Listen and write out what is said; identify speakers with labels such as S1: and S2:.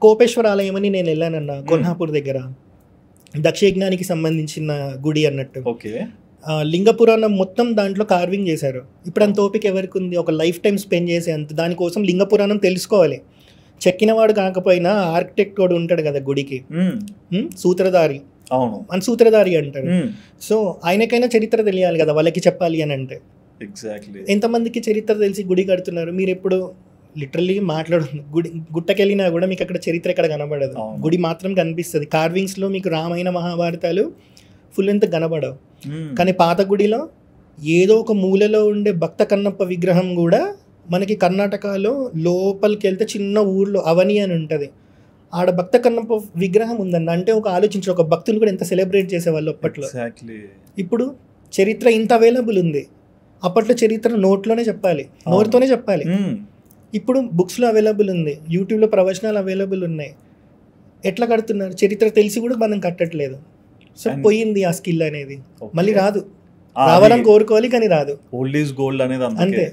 S1: కోపేశ్వర ఆలయం అని నేను వెళ్ళానన్న కొల్హాపూర్ దగ్గర, దక్షయజ్ఞానికి సంబంధించిన గుడి అన్నట్టు.
S2: ఓకే.
S1: లింగ పురాణం మొత్తం దాంట్లో కార్వింగ్ చేశారు. ఇప్పుడు అంత ఓపిక ఎవరికి ఉంది ఒక లైఫ్ టైం స్పెండ్ చేసే అంత? దానికోసం లింగ పురాణం తెలుసుకోవాలి. చెక్కినవాడు కాకపోయినా ఆర్కిటెక్ట్ కూడా ఉంటాడు కదా గుడికి, సూత్రధారి.
S2: అవును,
S1: అని సూత్రధారి అంటారు. సో ఆయనకైనా చరిత్ర తెలియాలి కదా వాళ్ళకి చెప్పాలి అని అంటే.
S2: ఎగ్జాక్ట్లీ.
S1: ఎంతమందికి చరిత్ర తెలిసి గుడి కడుతున్నారు? మీరు ఎప్పుడు లిటరల్లీ గుట్టకెళ్ళినా కూడా మీకు అక్కడ చరిత్ర ఎక్కడ కనబడదు, గుడి మాత్రం కనిపిస్తుంది. కార్వింగ్స్లో మీకు రామాయణ మహాభారతాలు ఫుల్ ఎంత కనబడవు. కానీ పాత గుడిలో ఏదో ఒక మూలలో ఉండే భక్త కన్నప్ప విగ్రహం కూడా మనకి కర్ణాటకలో లోపలికి వెళ్తే చిన్న ఊర్లో అవని అని ఉంటుంది, ఆడ భక్త కన్నప్ప విగ్రహం ఉందండి. అంటే ఒక ఆలోచించి ఒక భక్తులు కూడా ఎంత సెలబ్రేట్ చేసేవాళ్ళు అప్పట్లో. ఇప్పుడు చరిత్ర ఇంత అవైలబుల్ ఉంది. అప్పట్లో చరిత్ర నోట్లోనే చెప్పాలి, నోరుతోనే చెప్పాలి. ఇప్పుడు బుక్స్లో అవైలబుల్ ఉంది, యూట్యూబ్లో ప్రవచనాలు అవైలబుల్ ఉన్నాయి. ఎట్లా కడుతున్నారు? చరిత్ర తెలిసి కూడా మనం కట్టట్లేదు. సో పోయింది ఆ స్కిల్ అనేది, మళ్ళీ రాదు. రావాలని కోరుకోవాలి కానీ రాదు.
S2: ఓల్డ్ ఈజ్ గోల్డ్ అనేది
S1: అంతే.